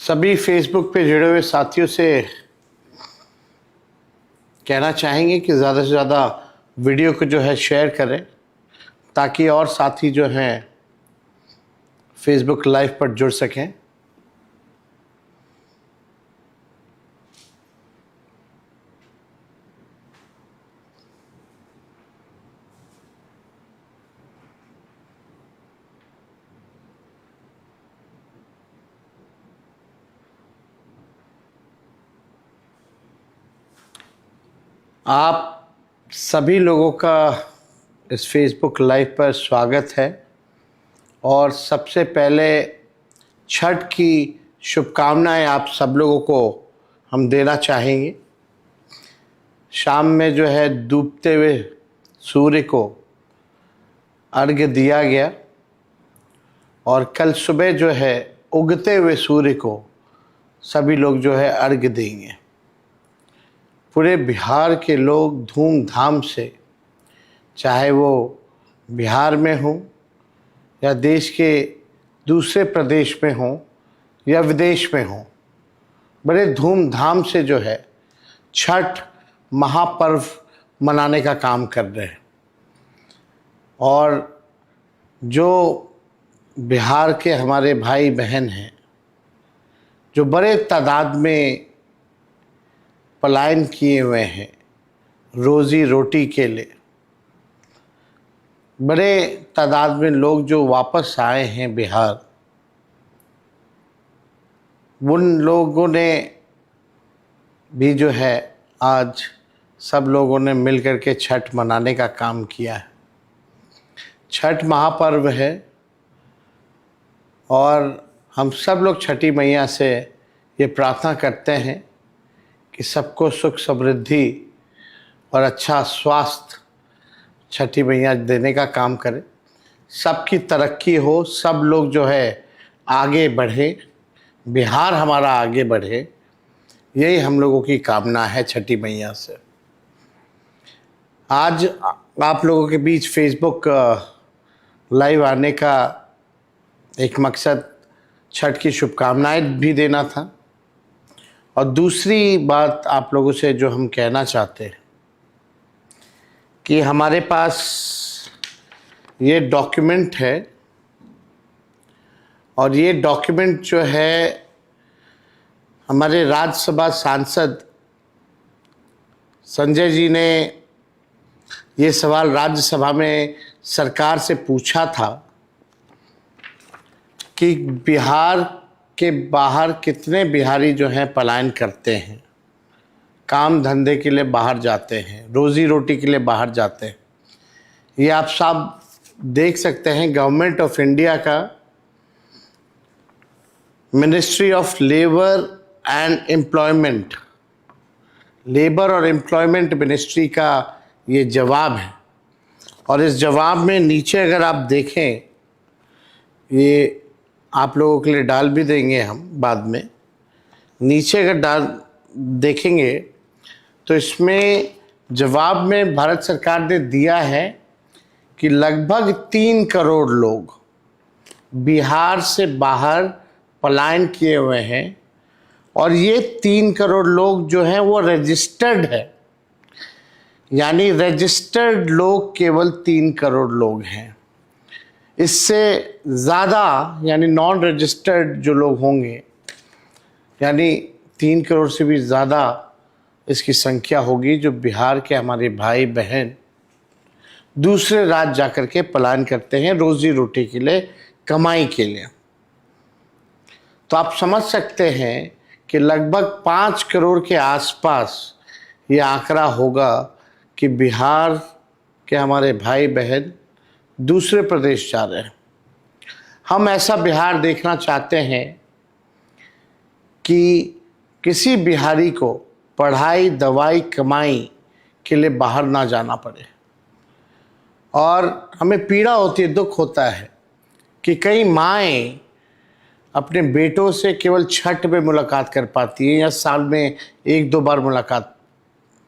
सभी फेसबुक पे जुड़े हुए साथियों से कहना चाहेंगे कि ज़्यादा से ज़्यादा वीडियो को जो है शेयर करें ताकि और साथी जो हैं फेसबुक लाइव पर जुड़ सकें। आप सभी लोगों का इस फेसबुक लाइव पर स्वागत है और सबसे पहले छठ की शुभकामनाएं आप सब लोगों को हम देना चाहेंगे। शाम में जो है डूबते हुए सूर्य को अर्घ्य दिया गया और कल सुबह जो है उगते हुए सूर्य को सभी लोग जो है अर्घ्य देंगे। पूरे बिहार के लोग धूमधाम से, चाहे वो बिहार में हो या देश के दूसरे प्रदेश में हो या विदेश में हो, बड़े धूमधाम से जो है छठ महापर्व मनाने का काम कर रहे हैं। और जो बिहार के हमारे भाई बहन हैं जो बड़े तादाद में पलायन किए हुए हैं रोज़ी रोटी के लिए, बड़े तादाद में लोग जो वापस आए हैं बिहार, उन लोगों ने भी जो है आज सब लोगों ने मिलकर के छठ मनाने का काम किया है। छठ महापर्व है और हम सब लोग छठी मैया से ये प्रार्थना करते हैं कि सबको सुख समृद्धि और अच्छा स्वास्थ्य छठी मैया देने का काम करे, सबकी तरक्की हो, सब लोग जो है आगे बढ़े, बिहार हमारा आगे बढ़े, यही हम लोगों की कामना है छठी मैया से। आज आप लोगों के बीच फेसबुक लाइव आने का एक मकसद छठ की शुभकामनाएं भी देना था और दूसरी बात आप लोगों से जो हम कहना चाहते हैं कि हमारे पास ये डॉक्यूमेंट है और ये डॉक्यूमेंट जो है हमारे राज्यसभा सांसद संजय जी ने ये सवाल राज्यसभा में सरकार से पूछा था कि बिहार के बाहर कितने बिहारी जो हैं पलायन करते हैं, काम धंधे के लिए बाहर जाते हैं, रोज़ी रोटी के लिए बाहर जाते हैं। ये आप सब देख सकते हैं गवर्नमेंट ऑफ इंडिया का ministry of labour and employment, labour और एम्प्लॉयमेंट मिनिस्ट्री का ये जवाब है। और इस जवाब में नीचे अगर आप देखें, ये आप लोगों के लिए डाल भी देंगे हम बाद में, नीचे अगर देखेंगे तो इसमें जवाब में भारत सरकार ने दिया है कि लगभग 3 करोड़ लोग बिहार से बाहर पलायन किए हुए हैं और ये 3 करोड़ लोग जो हैं वो रजिस्टर्ड है, यानी रजिस्टर्ड लोग केवल 3 करोड़ लोग हैं। इससे ज़्यादा यानी नॉन रजिस्टर्ड जो लोग होंगे, यानी 3 करोड़ से भी ज़्यादा इसकी संख्या होगी जो बिहार के हमारे भाई बहन दूसरे राज्य जाकर के पलायन करते हैं रोज़ी रोटी के लिए, कमाई के लिए। तो आप समझ सकते हैं कि लगभग 5 करोड़ के आसपास ये आंकड़ा होगा कि बिहार के हमारे भाई बहन दूसरे प्रदेश जा रहे हैं। हम ऐसा बिहार देखना चाहते हैं कि किसी बिहारी को पढ़ाई, दवाई, कमाई के लिए बाहर ना जाना पड़े। और हमें पीड़ा होती है, दुख होता है कि कई माएँ अपने बेटों से केवल छठ में मुलाकात कर पाती हैं या साल में 1-2 बार मुलाकात,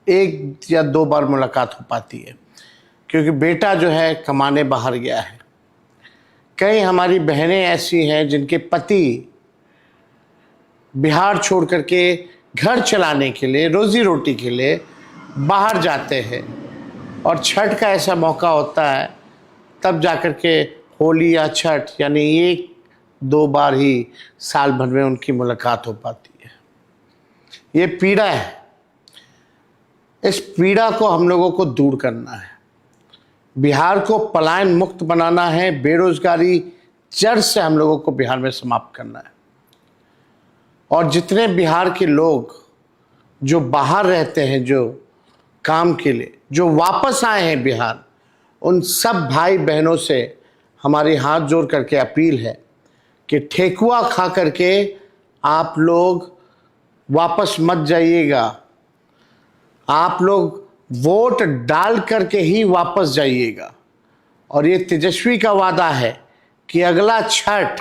1 या 2 बार मुलाकात हो पाती है क्योंकि बेटा जो है कमाने बाहर गया है। कई हमारी बहनें ऐसी हैं जिनके पति बिहार छोड़ करके घर चलाने के लिए, रोजी रोटी के लिए बाहर जाते हैं, और छठ का ऐसा मौका होता है तब जाकर के होली या छठ यानी एक दो बार ही साल भर में उनकी मुलाकात हो पाती है। ये पीड़ा है, इस पीड़ा को हम लोगों को दूर करना है। बिहार को पलायन मुक्त बनाना है, बेरोजगारी जड़ से हम लोगों को बिहार में समाप्त करना है। और जितने बिहार के लोग जो बाहर रहते हैं, जो काम के लिए, जो वापस आए हैं बिहार, उन सब भाई बहनों से हमारी हाथ जोड़ करके अपील है कि ठेकुआ खा करके आप लोग वापस मत जाइएगा। आप लोग वोट डाल करके ही वापस जाइएगा। और ये तेजस्वी का वादा है कि अगला छठ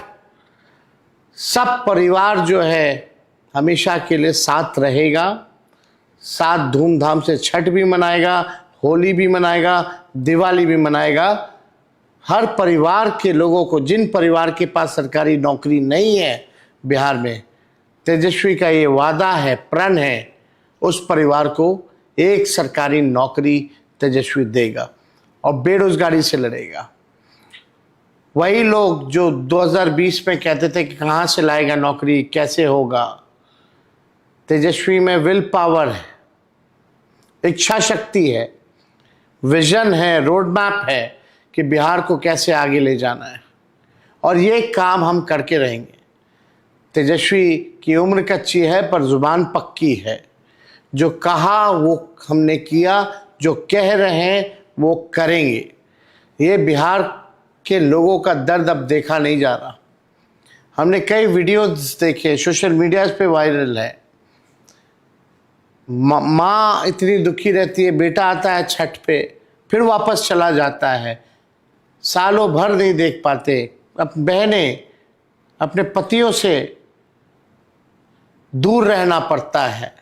सब परिवार जो है हमेशा के लिए साथ रहेगा, साथ धूमधाम से छठ भी मनाएगा, होली भी मनाएगा, दिवाली भी मनाएगा। हर परिवार के लोगों को, जिन परिवार के पास सरकारी नौकरी नहीं है बिहार में, तेजस्वी का ये वादा है, प्रण है, उस परिवार को एक सरकारी नौकरी तेजस्वी देगा और बेरोजगारी से लड़ेगा। वही लोग जो 2020 में कहते थे कि कहाँ से लाएगा नौकरी, कैसे होगा, तेजस्वी में विल पावर है, इच्छा शक्ति है, विजन है, रोड मैप है कि बिहार को कैसे आगे ले जाना है, और ये काम हम करके रहेंगे। तेजस्वी की उम्र कच्ची है पर जुबान पक्की है। जो कहा वो हमने किया, जो कह रहे हैं वो करेंगे। ये बिहार के लोगों का दर्द अब देखा नहीं जा रहा। हमने कई वीडियोस देखे, सोशल मीडिया पे वायरल है। माँ इतनी दुखी रहती है, बेटा आता है छठ पे फिर वापस चला जाता है, सालों भर नहीं देख पाते। अब बहनें अपने पतियों से दूर रहना पड़ता है।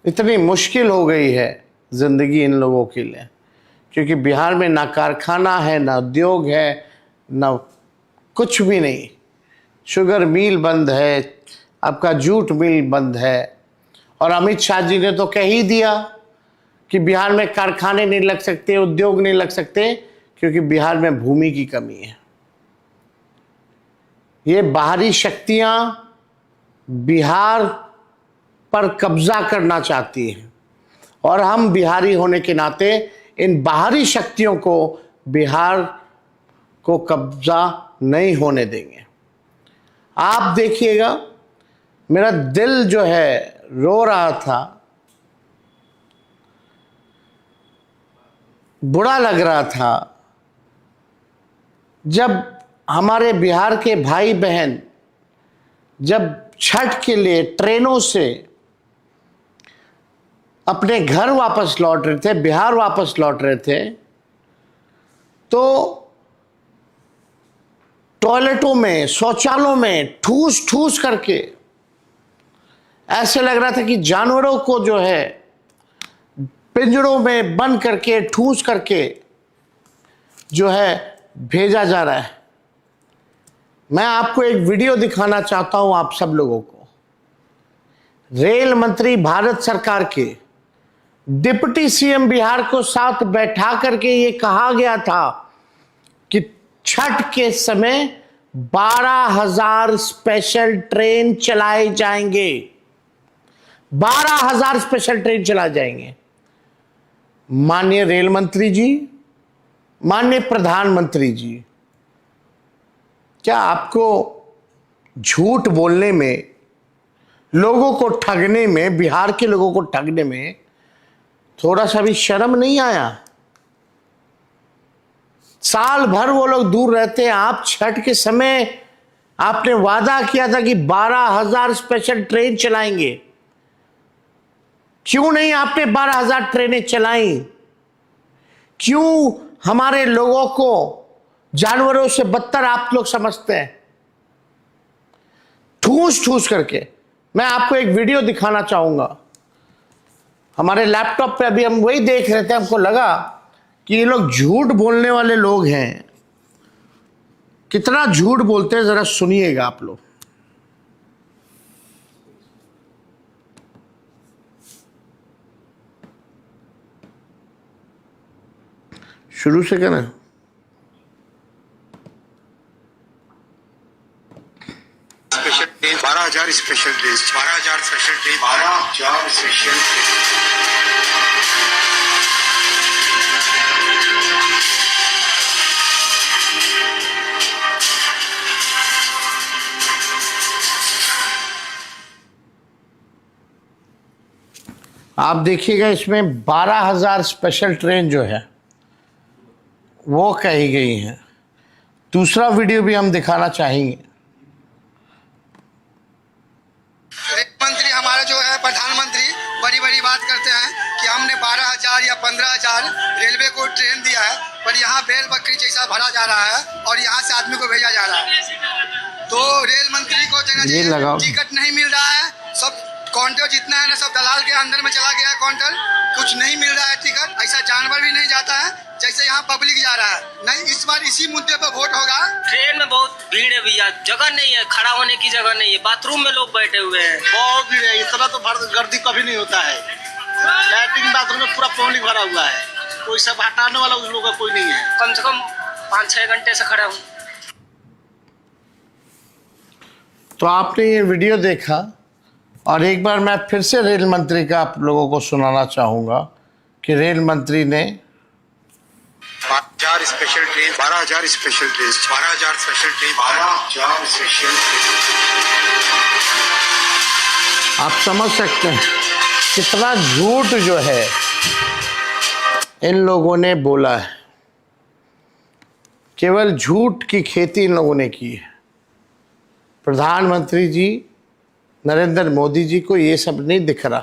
इतनी मुश्किल हो गई है ज़िंदगी इन लोगों के लिए, क्योंकि बिहार में ना कारखाना है, ना उद्योग है, ना कुछ भी नहीं। शुगर मिल बंद है, आपका जूट मिल बंद है। और अमित शाह जी ने तो कह ही दिया कि बिहार में कारखाने नहीं लग सकते, उद्योग नहीं लग सकते, क्योंकि बिहार में भूमि की कमी है। ये बाहरी शक्तियां बिहार पर कब्जा करना चाहती हैं, और हम बिहारी होने के नाते इन बाहरी शक्तियों को बिहार को कब्जा नहीं होने देंगे। आप देखिएगा, मेरा दिल जो है रो रहा था, बुरा लग रहा था, जब हमारे बिहार के भाई बहन जब छठ के लिए ट्रेनों से अपने घर वापस लौट रहे थे, बिहार वापस लौट रहे थे, तो टॉयलेटों में, शौचालयों में ठूस ठूस करके ऐसे लग रहा था कि जानवरों को जो है पिंजरों में बंद करके, ठूस करके जो है भेजा जा रहा है। मैं आपको एक वीडियो दिखाना चाहता हूं आप सब लोगों को। रेल मंत्री भारत सरकार के डिप्टी सीएम बिहार को साथ बैठा करके ये कहा गया था कि छठ के समय 12,000 स्पेशल ट्रेन चलाए जाएंगे। 12,000 स्पेशल ट्रेन चलाए जाएंगे। माननीय रेल मंत्री जी, माननीय प्रधानमंत्री जी, क्या आपको झूठ बोलने में, लोगों को ठगने में, बिहार के लोगों को ठगने में थोड़ा सा भी शर्म नहीं आया? साल भर वो लोग दूर रहते हैं, आप छठ के समय आपने वादा किया था कि 12,000 स्पेशल ट्रेन चलाएंगे। क्यों नहीं आपने 12,000 ट्रेनें चलाई? क्यों हमारे लोगों को जानवरों से बदतर आप लोग समझते हैं? ठूस ठूस करके। मैं आपको एक वीडियो दिखाना चाहूंगा। हमारे लैपटॉप पे अभी हम वही देख रहे थे, हमको लगा कि ये लोग झूठ बोलने वाले लोग हैं। कितना झूठ बोलते हैं जरा सुनिएगा आप लोग। शुरू से करें। Special train 12,000 special train 12,000 special train 12,000 special आप देखिएगा इसमें 12,000 स्पेशल ट्रेन जो है वो कही गई है। दूसरा वीडियो भी हम दिखाना चाहेंगे। मंत्री हमारे जो है प्रधानमंत्री बड़ी बड़ी बात करते हैं कि हमने 12,000 या 15,000 रेलवे को ट्रेन दिया है, पर यहाँ बैल बकरी जैसा भरा जा रहा है और यहाँ से आदमी को भेजा जा रहा है। तो रेल मंत्री को देना चाहिए, टिकट नहीं मिल रहा है, सब काउंटर जितना है ना सब दलाल के अंदर में चला गया है काउंटर, कुछ नहीं मिल रहा है टिकट। ऐसा जानवर भी नहीं जाता है जैसे यहाँ पब्लिक जा रहा है। नहीं, इस बार इसी मुद्दे पर वोट होगा। ट्रेन में बहुत भीड़ है भैया, जगह नहीं है, खड़ा होने की जगह नहीं है, बाथरूम में लोग बैठे हुए हैं, बहुत भीड़ है। इतना तो गर्दी कभी नहीं होता है। लैट्रिन बाथरूम में पूरा पब्लिक भरा हुआ है, कोई सब हटाने वाला उस लोगों का कोई नहीं है। कम से कम 5-6 घंटे से खड़ा हूँ। तो आपने ये वीडियो देखा और एक बार मैं फिर से रेल मंत्री का आप लोगों को सुनाना चाहूँगा कि रेल मंत्री ने 12,000 special train 12,000 special train 12,000 special train 12,000 special train. आप समझ सकते हैं कितना झूठ जो है इन लोगों ने बोला है। केवल झूठ की खेती इन लोगों ने की है। प्रधानमंत्री जी नरेंद्र मोदी जी को ये सब नहीं दिख रहा।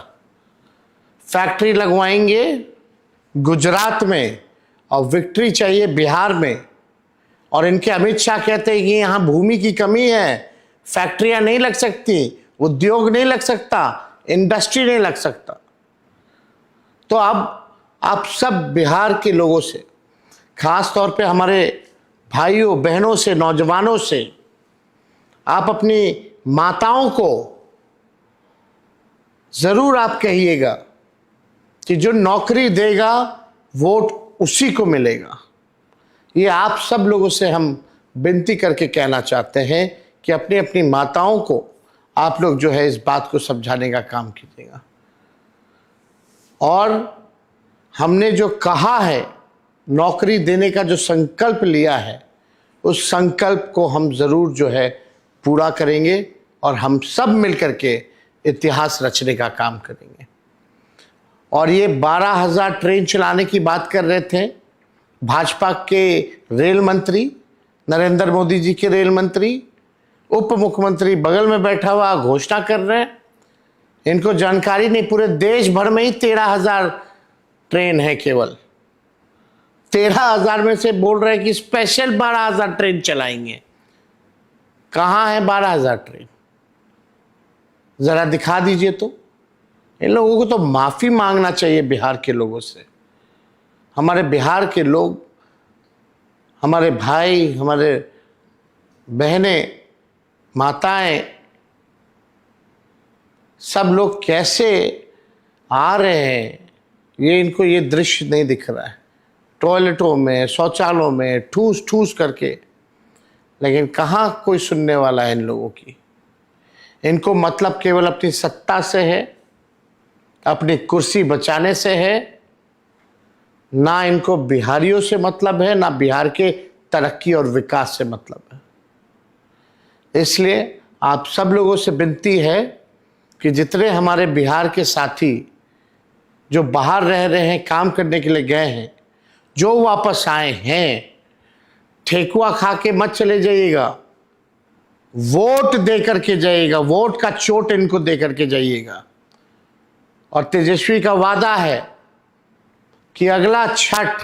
फैक्ट्री लगवाएंगे गुजरात में और विक्ट्री चाहिए बिहार में, और इनके अमित शाह कहते हैं कि यहाँ भूमि की कमी है, फैक्ट्रियाँ नहीं लग सकती, उद्योग नहीं लग सकता, इंडस्ट्री नहीं लग सकता। तो अब आप सब बिहार के लोगों से, खास तौर पे हमारे भाइयों बहनों से, नौजवानों से, आप अपनी माताओं को ज़रूर आप कहिएगा कि जो नौकरी देगा वोट उसी को मिलेगा। ये आप सब लोगों से हम विनती करके कहना चाहते हैं कि अपनी अपनी माताओं को आप लोग जो है इस बात को समझाने का काम कीजिएगा। और हमने जो कहा है, नौकरी देने का जो संकल्प लिया है, उस संकल्प को हम ज़रूर जो है पूरा करेंगे और हम सब मिलकर के इतिहास रचने का काम करेंगे। और ये 12,000 ट्रेन चलाने की बात कर रहे थे भाजपा के रेल मंत्री, नरेंद्र मोदी जी के रेल मंत्री, उप मुख्यमंत्री बगल में बैठा हुआ घोषणा कर रहे हैं। इनको जानकारी नहीं, पूरे देश भर में ही 13,000 ट्रेन है। केवल 13,000 में से बोल रहे हैं कि स्पेशल 12,000 ट्रेन चलाएंगे। कहाँ है 12,000 ट्रेन? जरा दिखा दीजिए। तो इन लोगों को तो माफ़ी मांगना चाहिए बिहार के लोगों से। हमारे बिहार के लोग, हमारे भाई, हमारे बहनें, माताएं, सब लोग कैसे आ रहे हैं, ये इनको ये दृश्य नहीं दिख रहा है। टॉयलेटों में, शौचालयों में ठूस ठूस करके, लेकिन कहाँ कोई सुनने वाला है इन लोगों की। इनको मतलब केवल अपनी सत्ता से है, अपनी कुर्सी बचाने से है, ना इनको बिहारियों से मतलब है, ना बिहार के तरक्की और विकास से मतलब है। इसलिए आप सब लोगों से विनती है कि जितने हमारे बिहार के साथी जो बाहर रह रहे हैं, काम करने के लिए गए हैं, जो वापस आए हैं, ठेकुआ खा के मत चले जाइएगा, वोट दे करके जाइएगा। वोट का चोट इनको दे करके जाइएगा। और तेजस्वी का वादा है कि अगला छठ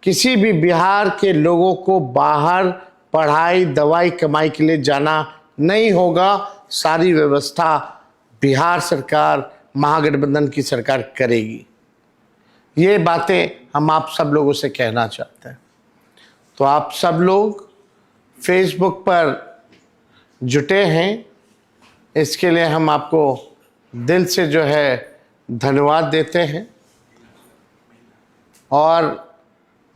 किसी भी बिहार के लोगों को बाहर पढ़ाई, दवाई, कमाई के लिए जाना नहीं होगा। सारी व्यवस्था बिहार सरकार, महागठबंधन की सरकार करेगी। ये बातें हम आप सब लोगों से कहना चाहते हैं। तो आप सब लोग फेसबुक पर जुटे हैं, इसके लिए हम आपको दिल से जो है धन्यवाद देते हैं। और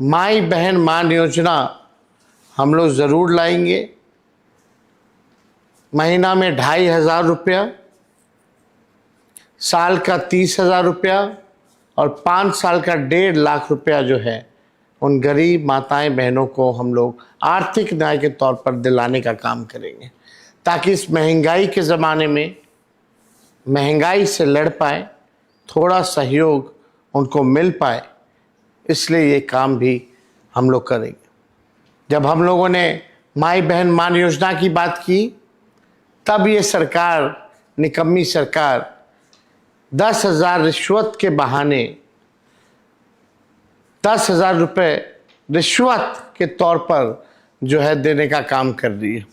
माई बहन मान योजना हम लोग ज़रूर लाएंगे। महीना में 2,500 रुपया, साल का 30,000 रुपया और 5 साल का 1.5 लाख रुपया जो है उन गरीब माताएं बहनों को हम लोग आर्थिक न्याय के तौर पर दिलाने का काम करेंगे, ताकि इस महंगाई के ज़माने में महंगाई से लड़ पाए, थोड़ा सहयोग उनको मिल पाए। इसलिए ये काम भी हम लोग करेंगे। जब हम लोगों ने माई बहन मान योजना की बात की, तब ये सरकार, निकम्मी सरकार, 10,000 रिश्वत के बहाने 10,000 रुपये रिश्वत के तौर पर जो है देने का काम कर रही है।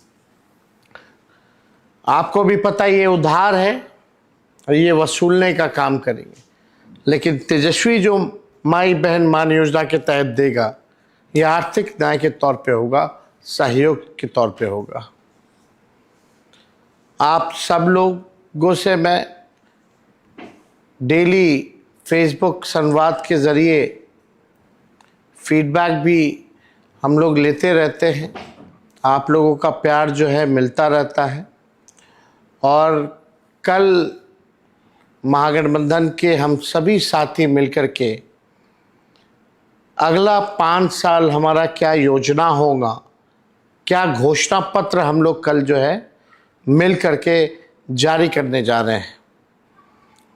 आपको भी पता ये उधार है और ये वसूलने का काम करेंगे। लेकिन तेजस्वी जो माई बहन मान योजना के तहत देगा, ये आर्थिक न्याय के तौर पे होगा, सहयोग के तौर पे होगा। आप सब लोगों से मैं डेली फेसबुक संवाद के ज़रिए फीडबैक भी हम लोग लेते रहते हैं। आप लोगों का प्यार जो है मिलता रहता है। और कल महागठबंधन के हम सभी साथी मिलकर के अगला 5 साल हमारा क्या योजना होगा, क्या घोषणा पत्र हम लोग कल जो है मिल करके जारी करने जा रहे हैं।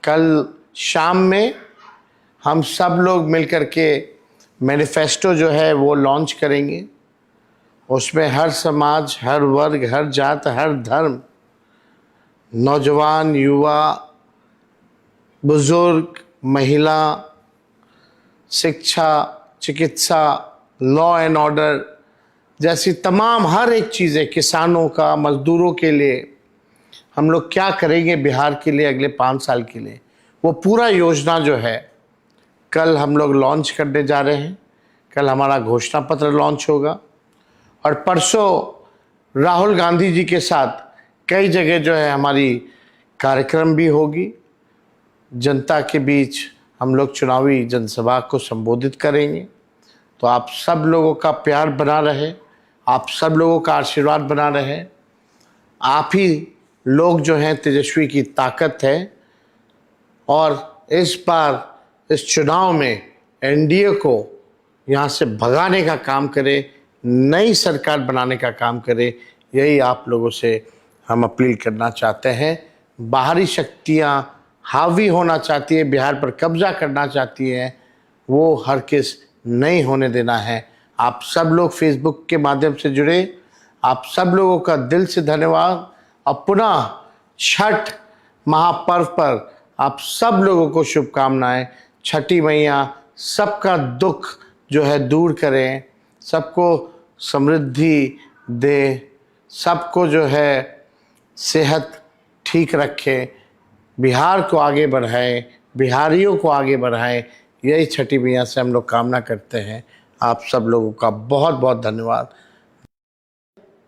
कल शाम में हम सब लोग मिल करके मैनिफेस्टो जो है वो लॉन्च करेंगे। उसमें हर समाज, हर वर्ग, हर जात, हर धर्म, नौजवान, युवा, बुजुर्ग, महिला, शिक्षा, चिकित्सा, लॉ एंड ऑर्डर जैसी तमाम हर एक चीज़ें, किसानों का, मजदूरों के लिए हम लोग क्या करेंगे बिहार के लिए अगले 5 साल के लिए, वो पूरा योजना जो है कल हम लोग लॉन्च करने जा रहे हैं। कल हमारा घोषणा पत्र लॉन्च होगा और परसों राहुल गांधी जी के साथ कई जगह जो है हमारी कार्यक्रम भी होगी। जनता के बीच हम लोग चुनावी जनसभा को संबोधित करेंगे। तो आप सब लोगों का प्यार बना रहे, आप सब लोगों का आशीर्वाद बना रहे। आप ही लोग जो हैं तेजस्वी की ताकत है। और इस बार इस चुनाव में एनडीए को यहाँ से भगाने का काम करे, नई सरकार बनाने का काम करे। यही आप लोगों से हम अपील करना चाहते हैं। बाहरी शक्तियाँ हावी होना चाहती है, बिहार पर कब्जा करना चाहती है, वो हरगिज़ नहीं होने देना है। आप सब लोग फेसबुक के माध्यम से जुड़े, आप सब लोगों का दिल से धन्यवाद। और पुनः छठ महापर्व पर आप सब लोगों को शुभकामनाएं। छठी मैया सबका दुख जो है दूर करें, सबको समृद्धि दे, सबको जो है सेहत ठीक रखे, बिहार को आगे बढ़ाएं, बिहारियों को आगे बढ़ाएं। यही छठी मैया से हम लोग कामना करते हैं। आप सब लोगों का बहुत बहुत धन्यवाद।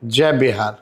जय बिहार।